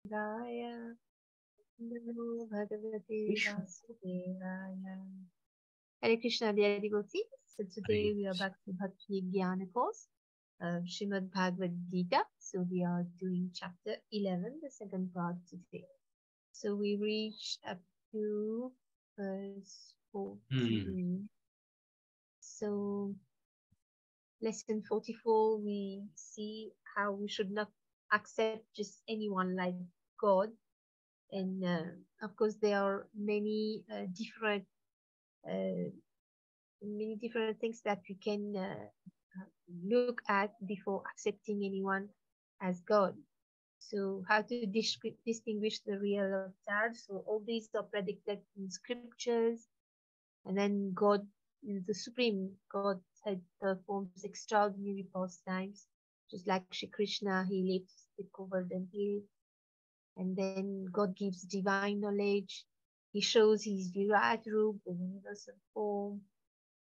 Gaya Namo Bhagavate Vasudevaya. Hare Krishna, dear devotees. So today we are back to Bhakti Jnana course, Srimad Bhagavad Gita. So we are doing chapter 11, the second part today. So we reached up to verse 14. So lesson 44, we see how we should not accept just anyone like God. And of course, there are many different things that we can look at before accepting anyone as God. So how to distinguish the real avatar? So all these are predicted in scriptures, and then God, the Supreme God, performs extraordinary pastimes, just like Shri Krishna, he lives the covered and healed, and then God gives divine knowledge. He shows his Virat Roop, the universal form,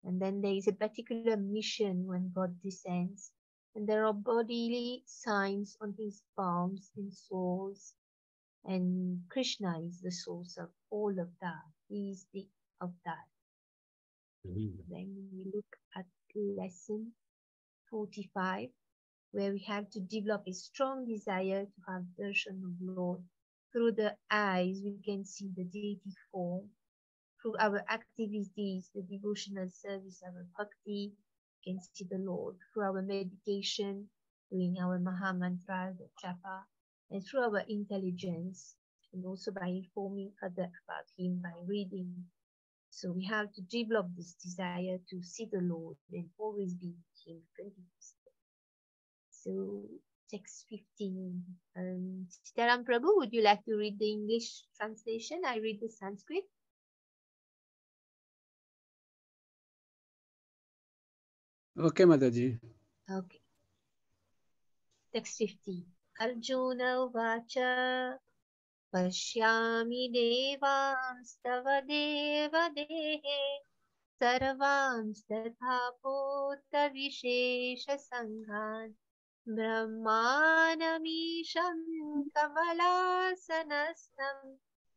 and then there is a particular mission when God descends, and there are bodily signs on his palms and soles, and Krishna is the source of all of that. He is the of that. Then we look at lesson 45, where we have to develop a strong desire to have darshan of Lord. Through the eyes, we can see the deity form. Through our activities, the devotional service, our bhakti, we can see the Lord. Through our meditation, doing our Maha Mantra, the japa, and through our intelligence, and also by informing others about Him by reading. So we have to develop this desire to see the Lord and always be with Him 24/7. So text 15. Sitaram Prabhu, would you like to read the English translation? I read the Sanskrit. Okay, Mataji. Okay. Text 15. Arjuna Vacha Pashyami Devanstava Deva Dehe Sarvanstatha Bhuta Vishesha Sanghan Brahmanamisham Kamalasanastam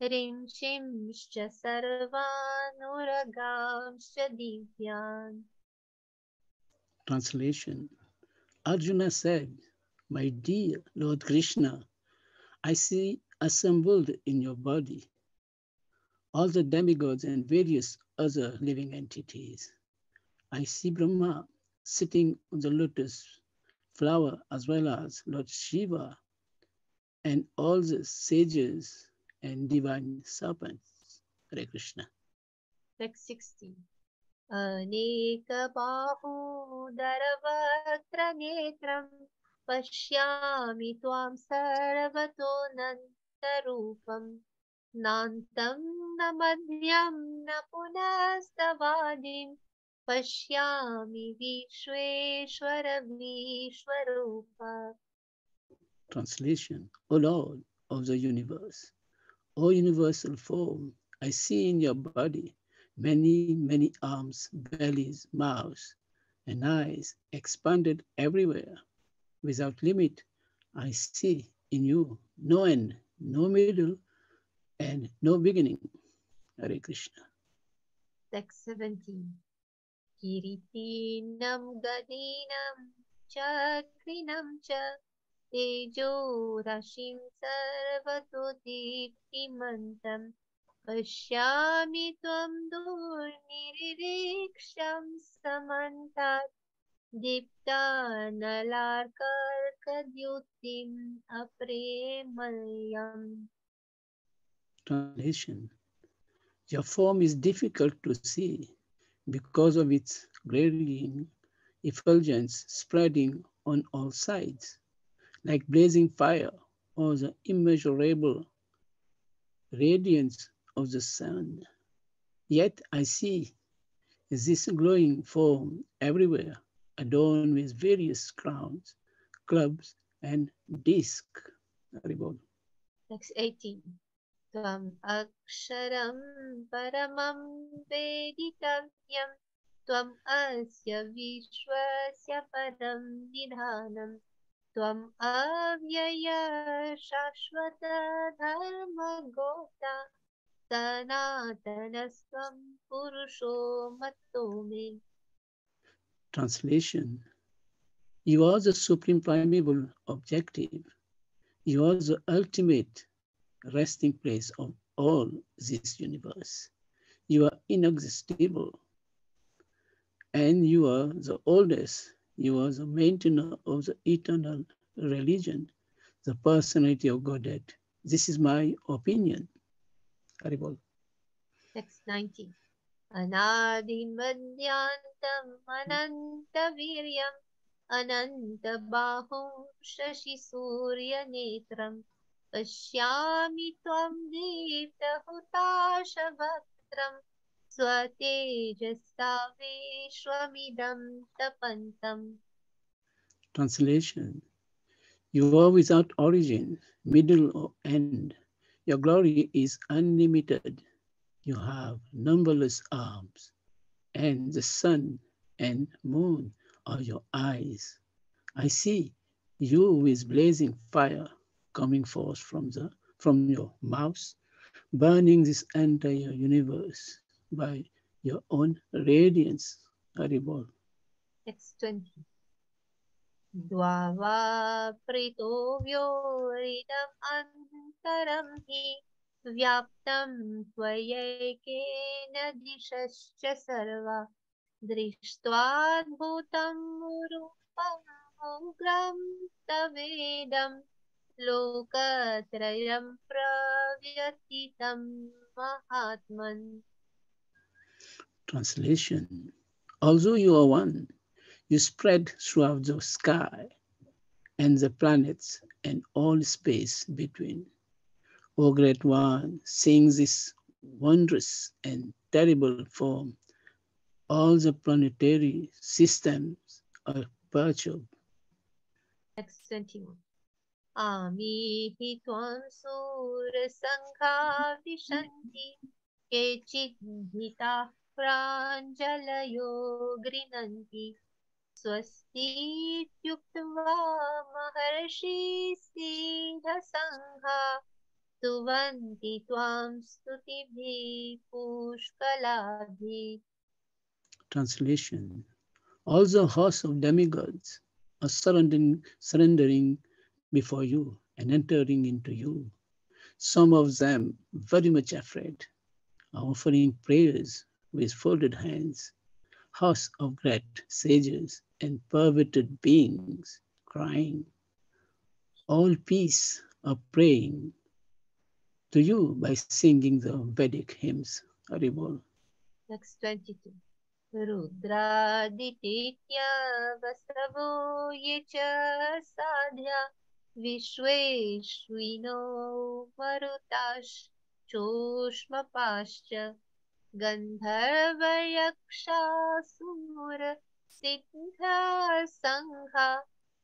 Rimshimscha Sarvanuragamscha Divyan. Translation. Arjuna said, "My dear Lord Krishna, I see assembled in your body all the demigods and various other living entities. I see Brahma sitting on the lotus flower as well as Lord Shiva and all the sages and divine serpents." Hare Krishna. Text 16. अनेकबाहूदरवक्त्रनेत्रं पश्यामि त्वां सर्वतोऽनन्तरूपं नान्तं न मध्यं न पुनस्तवादिं पश्यामि विश्वेश्वर विश्वरूप. Translation. O Lord of the universe, O universal form, I see in your body many, many arms, bellies, mouths, and eyes expanded everywhere. Without limit, I see in you no end, no middle, and no beginning. Hare Krishna. Text 17. Kiritinam gadinam chakrinam cha Tejo Rashim Sarvato Deeptimantam Pashyami Tvam Durniririksham Samantat Diptanalarkarkadyutim Apremalyam. Translation. Your form is difficult to see because of its glaring effulgence spreading on all sides, like blazing fire or the immeasurable radiance of the sun. Yet I see this glowing form everywhere, adorned with various crowns, clubs, and discs. Text 18. Tvam aksharam paramam veditavyam Tvam asya vishwasya param nidhanam Tvam avyaya shashvata dharma gota sanatanasvam purusho matto me. Translation: You are the supreme primeval objective. You are the ultimate resting place of all this universe. You are inexhaustible, and you are the oldest. You are the maintainer of the eternal religion, the personality of Godhead. This is my opinion. Haribol. Text 19. Anadimandyantam anantaviryam anantabahum shashisuryanetram pashyami tvam diptahutashavakram swatejasa vishwamidam tapantam. Translation: You are without origin, middle, or end. Your glory is unlimited. You have numberless arms, and the sun and moon are your eyes. I see you with blazing fire coming forth from your mouth, burning this entire universe by your own radiance. Haribol. Text 20. Dvava pritovyoritam antaram hi vyaptam tvayekena dishascha sarva drishtvaadbhutam rupam ugram tavedam lokatrayam pravyatitam mahatman. Translation: Although you are one, you spread throughout the sky and the planets and all space between. O Great One, seeing this wondrous and terrible form, all the planetary systems are perturbed. Text 21. Amihi tvam sura sangha vishanti kechidhita pranjalayo grinanti swasti yuktva maharshi siddha sangha suvanti tvam stutibhi pushkalabhi. Translation: All the hosts of demigods are surrendering before you and entering into you. Some of them, very much afraid, are offering prayers with folded hands. Hosts of great sages and perverted beings crying, all peace are praying to you by singing the Vedic hymns. Haribol. Text 22. रुद्रादितीत्या वसवो ये च साध्या विश्वेश्विनो मरुताश्चोष्मपाश्च गन्धर्वयक्षासुर सिद्धासङ्घा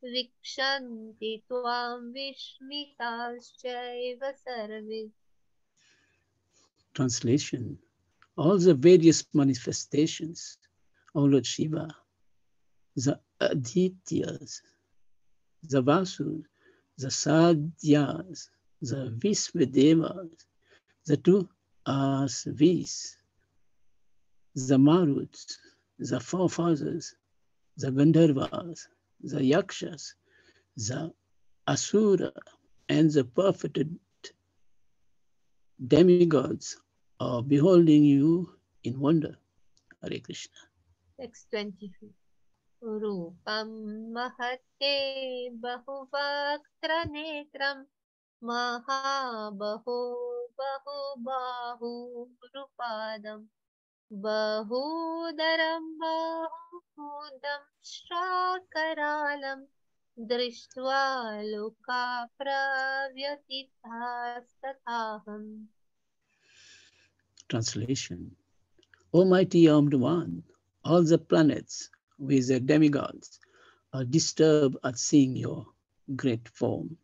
वीक्षन्ति त्वां विस्मिताश्चैव सर्वे. Translation: All the various manifestations of Lord Shiva, the Adityas, the Vasus, the Sadhyas, the Visvedevas, the two Asvis, the Maruts, the forefathers, the Gandharvas, the Yakshas, the Asura, and the perfected demigods are beholding you in wonder. Hare Krishna. Text 23. Rupam mahate bahuvaktra mahabaho bahubahu rupadam bahudaram bahudam shrakaralam drishtva loka pravyatithasthathaham. Translation: Almighty Armed One, all the planets with their demigods are disturbed at seeing your great form.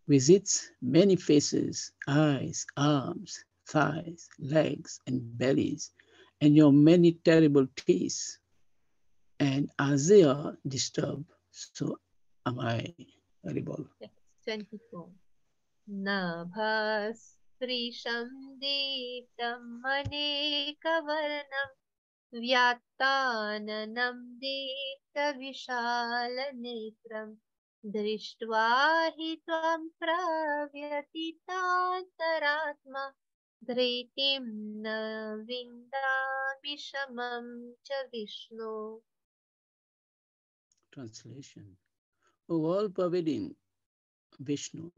With its many faces, eyes, arms, thighs, legs, and bellies, and your many terrible teeth. And as they are disturbed, so am I audible? Text 24. नभस्पृशं दीप्तम् अनेकवर्णं व्यात्ताननं दीप्तविशालनेत्रं दृष्ट्वा हि त्वं प्रव्यथितान्तरात्मा धृतिं न विन्दामि शमं च Vishnu. Translation. O all-pervading Vishnu,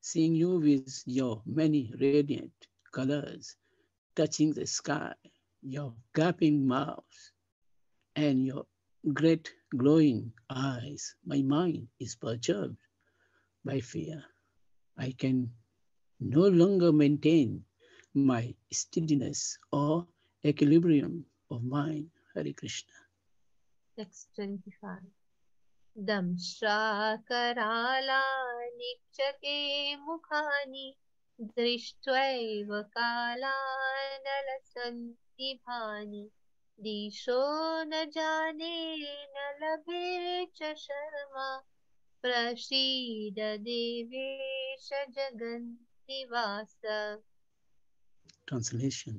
seeing you with your many radiant colors touching the sky, your gaping mouth, and your great glowing eyes, my mind is perturbed by fear. I can no longer maintain my steadiness or equilibrium of mind. Hare Krishna. Text 25. दंष्ट्राकरालानि चके मुखानि दृष्ट्वैव कालानलसन्ति भानि दिशो न जाने न लभे च शर्मा प्रसीद देवेश जगन्निवास. Translation.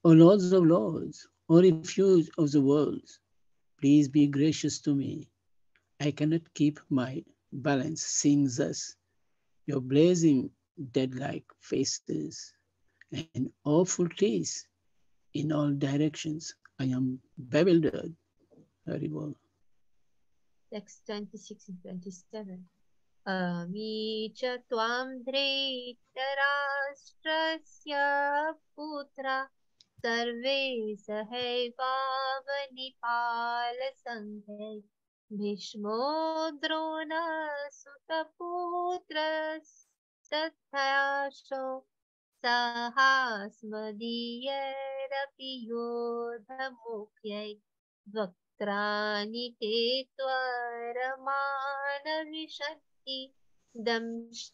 O Lords of Lords, O refuge of the worlds, please be gracious to me. I cannot keep my balance seeing thus your blazing dead-like faces and awful teeth in all directions. I am bewildered. Horrible. Text 26 and 27. अमी च त्वां धृतराष्ट्रस्य पुत्रा सर्वे सहैवावनिपालसङ्घै भीष्मो द्रोणसुतपुत्रस्तथाशो सहास्मदीयैरपि योधमुख्यै वक्त्राणि ते त्वरमानविशन्ति दंष्ट्राकरालानि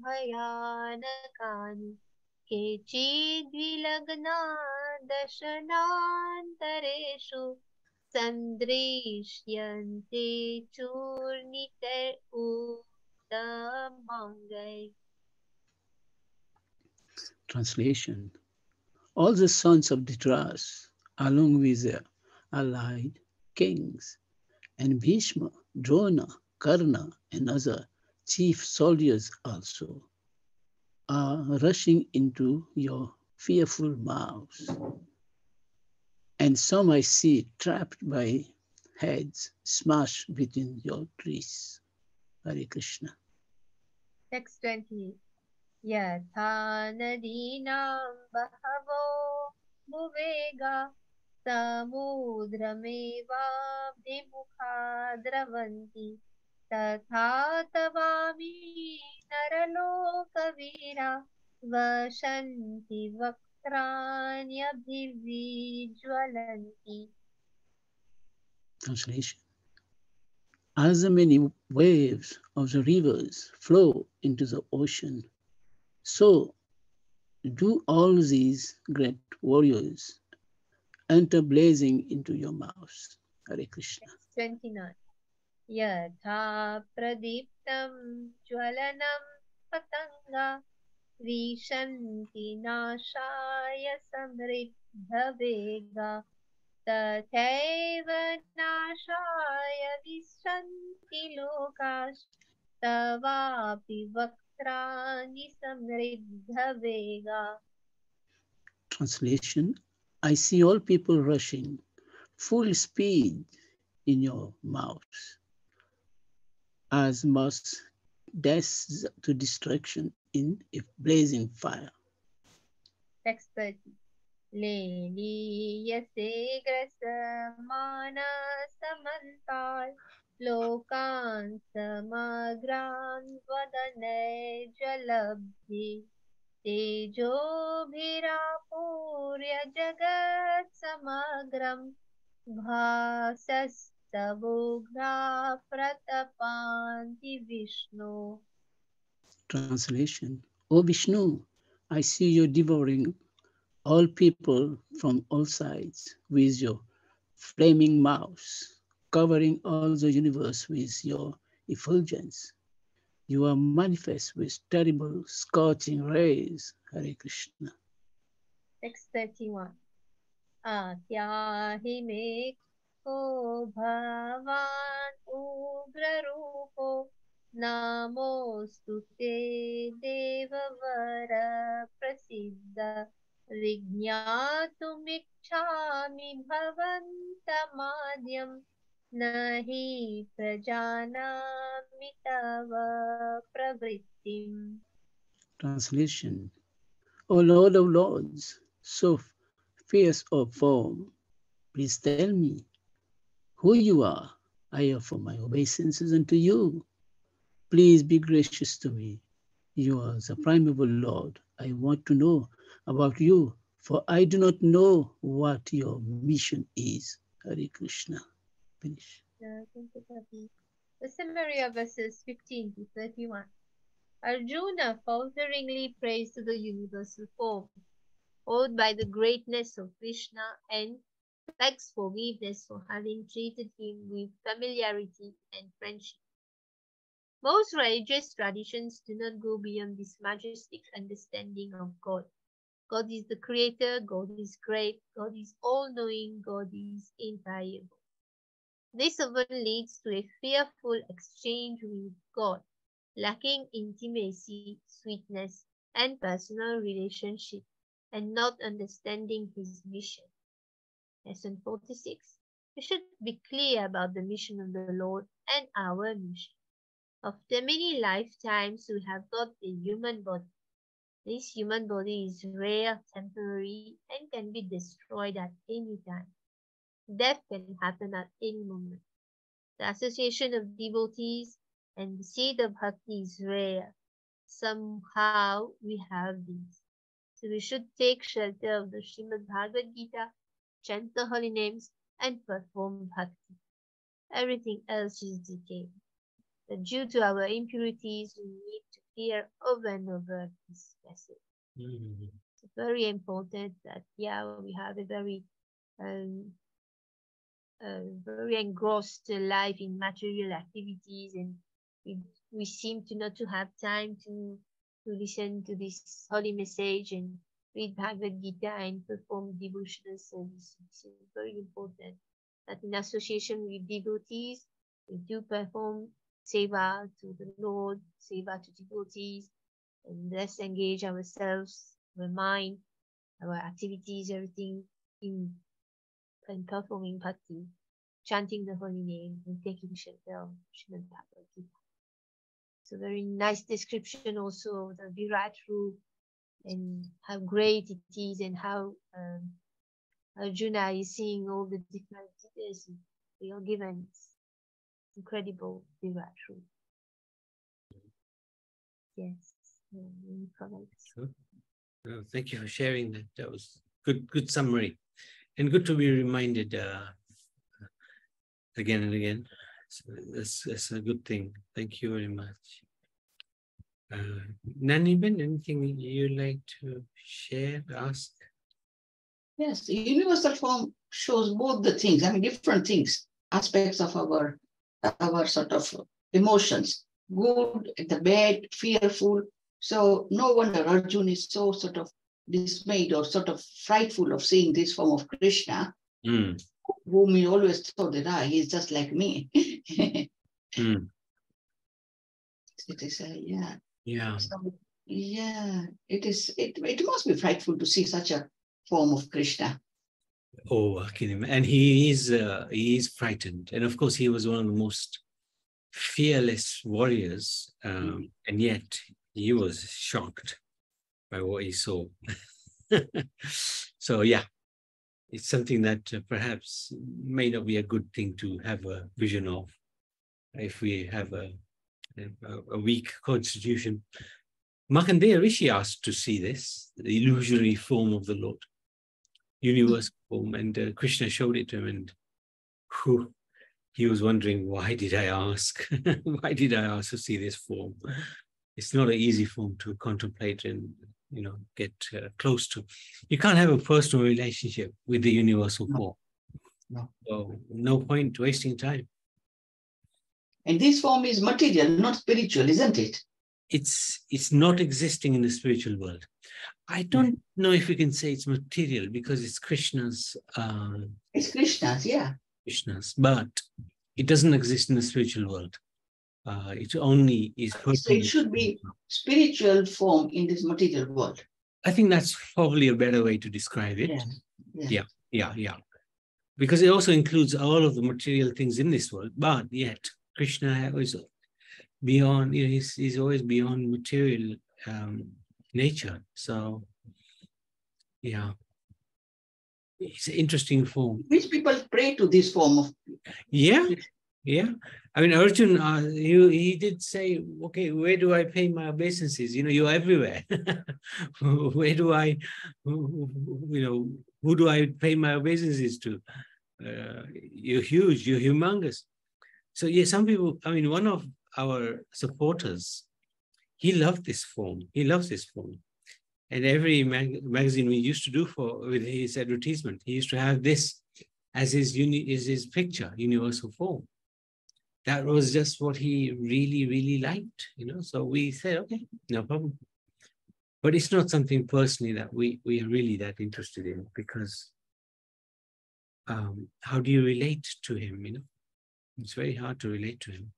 भयानकानि केचिद्विलग्ना दशनान्तरेषु सन्दृश्यन्ते चूर्णितैर्उत्तमाङ्गैः. Translation. All the sons of Dhritarashtra, along with their allied kings, and Bhishma, Drona, Karna, and other chief soldiers also, are rushing into your fearful mouths. And some I see trapped by heads smashed between your trees. Hare Krishna. Text 28. यथा नदीनां बहवो भुवेगा समुद्रमेवाभिमुखा द्रवन्ति तथा तवामि नरलोकवीरा वसन्ति वक्त्राण्यभिविज्वलन्ति. Translation. As the many waves of the rivers flow into the ocean, so do all these great warriors enter blazing into your mouths. Hare Krishna. 29. यथा प्रदीप्तं ज्वलनं पतङ्गा विशन्ति नाशाय समृद्धवेगा तथैव नाशाय विशन्ति लोकास्तवापि वक्त्राणि समृद्धवेगा. Translation. I see all people rushing full speed in your mouths, as must dash to destruction in a blazing fire. Text 30. लेलीयसे ग्रसमानसमन्ताल् लोकान् समग्रान् वदनैर्जलब्धि तेजोभिरापूर्य जगत् समग्रं भासस्तवोग्रा प्रतपान्ति Vishnu. Translation. O Vishnu, I see you devouring all people from all sides with your flaming mouths. covering all the universe with your effulgence. You are manifest with terrible scorching rays, Hare Krishna. Text 31. Atyahi me ko bhavan ugra rupo namostute devavara prasiddha vignyatumikshami bhavantamadhyam nahi prajanami tava pravrittim. Translation. O Lord of Lords, so fierce of form, please tell me who you are. I offer my obeisances unto you. Please be gracious to me. You are the primeval Lord. I want to know about you, for I do not know what your mission is. Hare Krishna. Finish. The summary of verses 15 to 31. Arjuna falteringly prays to the universal form, awed by the greatness of Krishna, and begs forgiveness for having treated him with familiarity and friendship. Most religious traditions do not go beyond this majestic understanding of God. God is the creator, God is great, God is all-knowing, God is inviolable. This often leads to a fearful exchange with God, lacking intimacy, sweetness, and personal relationship, and not understanding his mission. Lesson 46. We should be clear about the mission of the Lord and our mission. After many lifetimes, we have got a human body. This human body is rare, temporary, and can be destroyed at any time. Death can happen at any moment. The association of devotees and the seed of bhakti is rare. Somehow we have these. So we should take shelter of the Srimad Bhagavad Gita, chant the holy names, and perform bhakti. Everything else is decay. But due to our impurities, we need to hear over and over this message. It's very important that, we have a um, very engrossed life in material activities, and we seem to not to have time to listen to this holy message and read Bhagavad Gita and perform devotional services. It's very important that in association with devotees, we do perform seva to the Lord, seva to devotees, and let's engage ourselves, our mind, our activities, everything in and performing bhakti, chanting the holy name, and taking shelter of Srimad Bhagavad Gita. It's a very nice description also of the Virat root and how great it is, and how Arjuna is seeing all the different details we are given. It's incredible Virat root. Yes. Sure. Thank you for sharing that. That was good summary. And good to be reminded again and again. So that's a good thing. Thank you very much. Naniben, anything you'd like to share, ask? Yes, the universal form shows both the things, different things, aspects of our sort of emotions, good, the bad, fearful. So no wonder Arjuna is so sort of dismayed or sort of frightful of seeing this form of Krishna, whom he always thought that he's just like me. It is So, it is. It must be frightful to see such a form of Krishna. Oh, I can imagine. And he is frightened, and of course he was one of the most fearless warriors, and yet he was shocked by what he saw. So it's something that perhaps may not be a good thing to have a vision of if we have a weak constitution. Markandeya Rishi asked to see this, the illusory form of the Lord, universal form, and Krishna showed it to him, and he was wondering, why did I ask? Why did I ask to see this form? It's not an easy form to contemplate and get close to. You can't have a personal relationship with the universal form. No. So no point wasting time. And this form is material, not spiritual, isn't it? It's not existing in the spiritual world. I don't know if you can say it's material because it's Krishna's. It's Krishna's, yeah. Krishna's, but it doesn't exist in the spiritual world. It only is. So it should be spiritual form in this material world. I think that's probably a better way to describe it. Yeah. Because it also includes all of the material things in this world, but yet Krishna is beyond. He's always beyond material nature. So, yeah, it's an interesting form. Which people pray to this form of. Yeah. I mean, Arjun, he did say, okay, where do I pay my obeisances? You're everywhere. Where do I, who do I pay my obeisances to? You're huge, you're humongous. So yeah, some people, I mean, one of our supporters, he loved this form. He loves this form. And every magazine we used to do with his advertisement, he used to have this as his picture, universal form. That was just what he really, really liked, So we said, okay, no problem. But it's not something personally that we are really that interested in, because how do you relate to him, It's very hard to relate to him.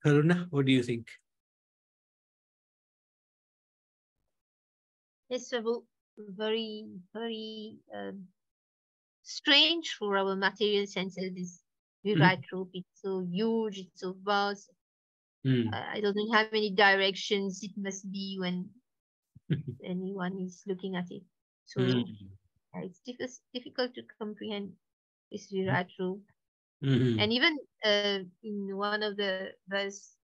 Karuna, what do you think? It's very, very strange for our material senses. This Virat Roop, it's so huge, it's so vast. I don't know how many directions it must be when anyone is looking at it. So it's difficult to comprehend this Virat Roop. And even in one of the verse,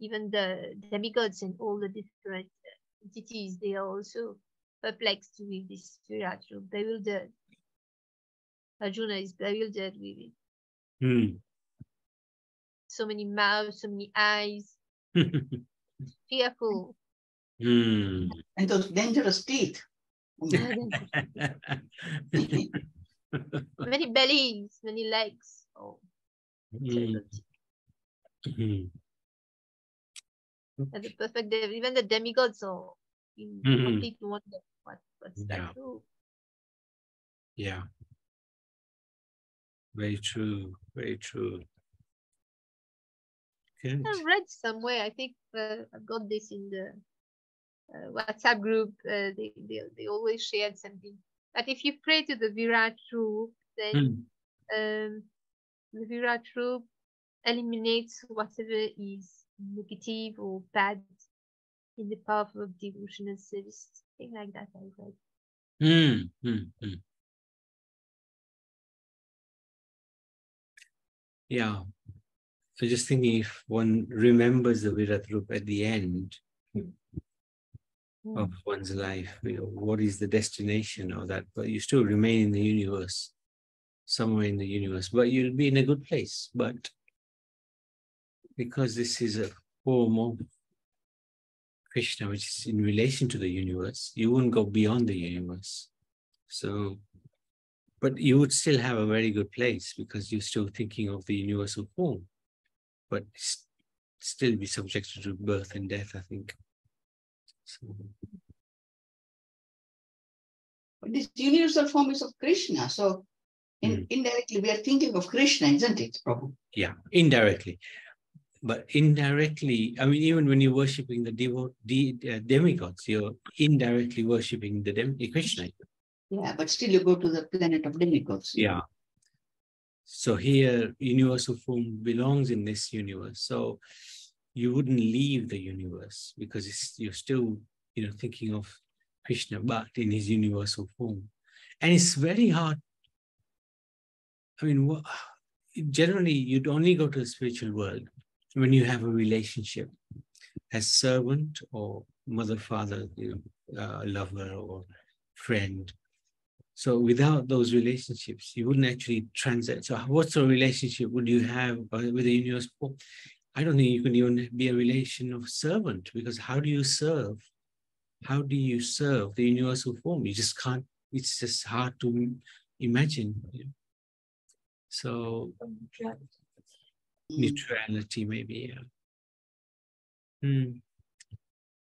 even the demigods and all the different entities, they are also perplexed with this Virat Roop, bewildered. Arjuna is bewildered with it. So many mouths, so many eyes. Fearful. And those dangerous teeth. Many bellies, many legs. Oh, terrible. And the perfect, even the demigods are in complete wonder. What's that true? Yeah. Very true. Very true. Good. I read somewhere, I think I've got this in the WhatsApp group. They always shared something. But if you pray to the Virat Roop, then the Virat Roop eliminates whatever is negative or bad in the path of devotional service. Something like that I read. Yeah. So just thinking, if one remembers the Virat Roop at the end of one's life, what is the destination of that? But you still remain in the universe, somewhere in the universe, but you'll be in a good place. But because this is a form of Krishna, which is in relation to the universe, you wouldn't go beyond the universe. So, but you would still have a very good place because you're still thinking of the universal form, but still be subjected to birth and death, I think. So. But this universal form is of Krishna. So indirectly, we are thinking of Krishna, isn't it, Prabhu? Yeah, indirectly. But indirectly, I mean, even when you're worshipping the demigods, you're indirectly worshipping the Krishna. Yeah, but still you go to the planet of demigods. Yeah. So here, universal form belongs in this universe. So you wouldn't leave the universe because you're still, thinking of Krishna, but in his universal form. And it's very hard. I mean, generally, you'd only go to the spiritual world when you have a relationship as servant or mother, father, lover or friend. So without those relationships, you wouldn't actually transact. So what sort of relationship would you have with the universe? I don't think you can even be a relation of servant, because how do you serve how do you serve the universal form? You just can't, it's just hard to imagine. So neutrality maybe,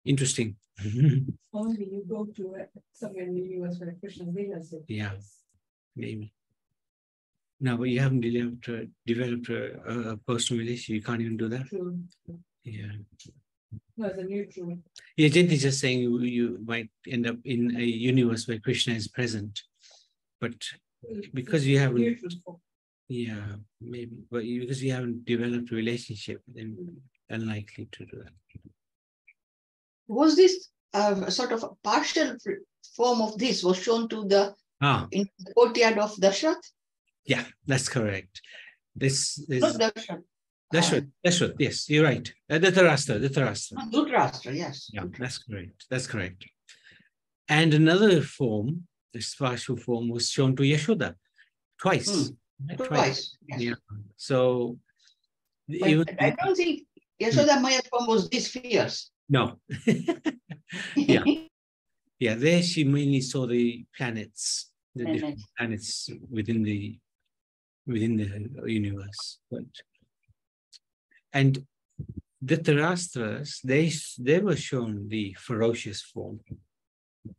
interesting. Only you go to somewhere in the US where Krishna realizes it. Yeah, maybe. No, but you haven't developed a personal relationship. You can't even do that. True. Yeah. No, it's a neutral. Yeah, Jayant is just saying you might end up in a universe where Krishna is present, but because you haven't, Neutral form. yeah, maybe, but because you haven't developed a relationship, then unlikely to do that. Was this sort of a partial form of this was shown to the in the courtyard of Dashrath? Yeah, that's correct. This is Not Dashrath. Dashrath. Yes, you're right. Dhritarashtra. Dhritarashtra, yes. Yeah, that's correct. That's correct. And another form, this partial form, was shown to Yashoda twice. Twice. Yes. Yeah. So But I don't think Yashoda Maya's form was this fierce. No. Yeah. Yeah, there she mainly saw the planets, the different planets within the universe. And the Dhritarashtra's, they were shown the ferocious form.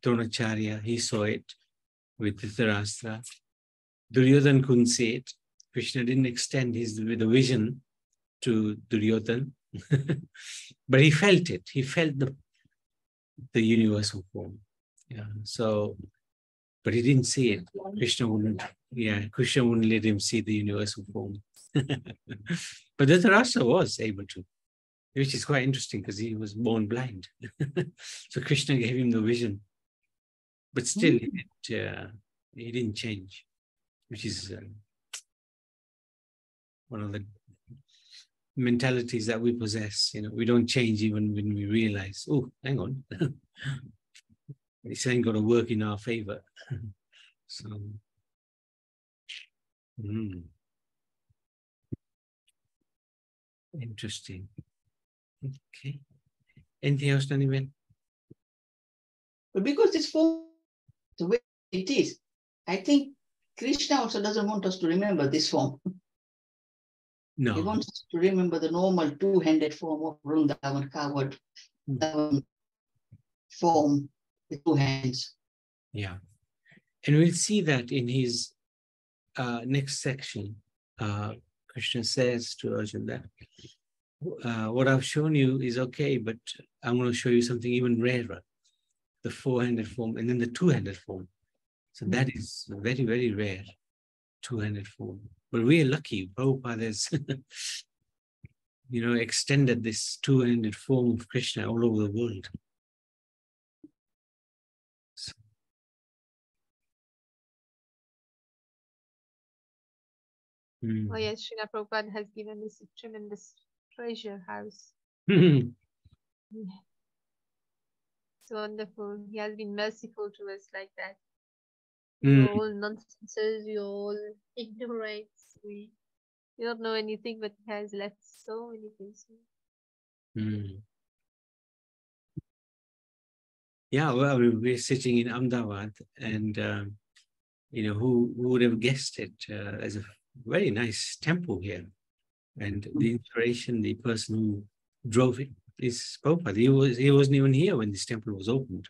Dronacharya, he saw it with Dhritarashtra. Duryodhana couldn't see it. Krishna didn't extend the vision to Duryodhana, but he felt it. He felt the universal form. Yeah. So, but he didn't see it. Krishna wouldn't let him see the universal form. But Dhritarashtra was able to, which is quite interesting because he was born blind. So Krishna gave him the vision, but still he didn't change, which is one of the mentalities that we possess. We don't change even when we realize, oh, hang on, this ain't going to work in our favor. So, interesting. Okay. Anything else, Daniben? But because this form, the way it is, I think Krishna also doesn't want us to remember this form. No. He wants us to remember the normal two-handed form of Vrindavan, coward form with two hands. Yeah. And we'll see that in his next section. Krishna says to Arjuna that what I've shown you is okay, but I'm going to show you something even rarer, the four-handed form and then the two-handed form. So that is very, very rare, two-handed form. But we are lucky. Prabhupada has extended this two-handed form of Krishna all over the world. So, oh yes, Srila Prabhupada has given us a tremendous treasure house. It's wonderful. He has been merciful to us like that. We're all nonsenses, we're all ignorance. We don't know anything, but he has left so many things. Yeah, well, we're sitting in Ahmedabad, and who would have guessed it? There's a very nice temple here, and the inspiration, the person who drove it is Prabhupada. He wasn't even here when this temple was opened,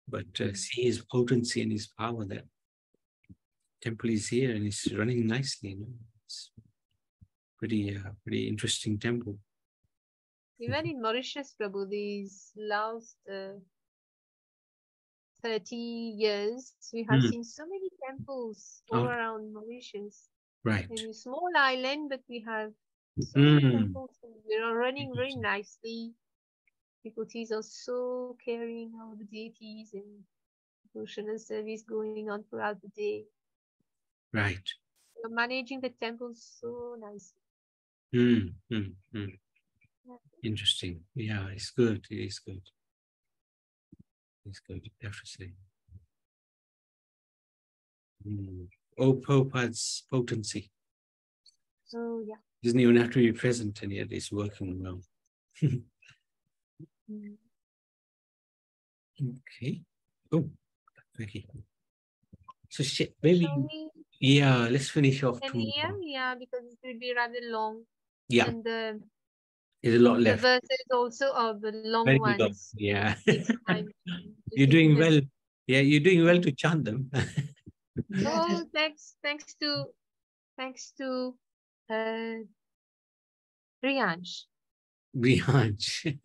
but see his potency and his power. That temple is here and it's running nicely. It's pretty interesting temple. Even in Mauritius, Prabhu, these last 30 years, we have seen so many temples all around Mauritius. Right. In a small island, but we have so many temples. They are running very nicely. Devotees are so caring of the deities and devotional service going on throughout the day. Right. We're managing the temples so nicely. Interesting. Yeah, it's good. It is good. It's good, definitely. Oh, Prabhupada's potency. Oh, yeah. Doesn't even have to be present, and yet it's working well. Okay. Oh, okay. So maybe, Shall we yeah, let's finish off 10 tomorrow. a.m.? Yeah, because it will be rather long. Yeah, And there's a lot the left. verses also are the long Very long. ones. Yeah. Takes time to You're sing doing them. well. Yeah, you're doing well to chant them. Yeah, Oh, thanks to Riyansh. Brihanj.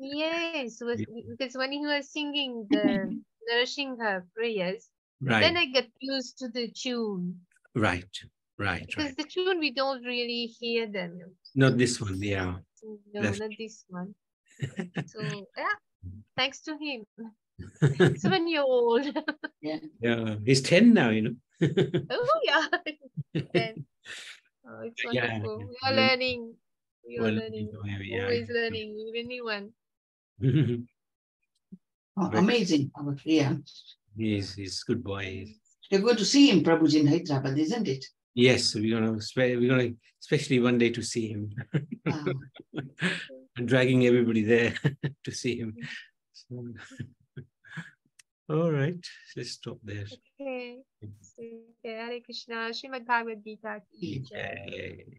Yes, because when he was singing the nourishing her prayers, then Right, I got used to the tune. right, right, Because right. the tune we don't really hear them. Not this one, yeah. No, That's not this one. So yeah, thanks to him. 7-year-old. yeah. yeah. He's 10 now, Oh yeah. Then it's Yeah. wonderful. We are learning. We are Well, learning. yeah, Always learning. Even new one. Oh, Right. amazing. Our Priya. He's good boy. You're going to see him, Prabhuji, in Hyderabad, isn't it? Yes, we're gonna especially one day to see him. Wow. I'm dragging everybody there to see him. So, all right, let's stop there. Okay. So, Hare Krishna. Srimad Bhagavad Gita. Ki jai. Yeah.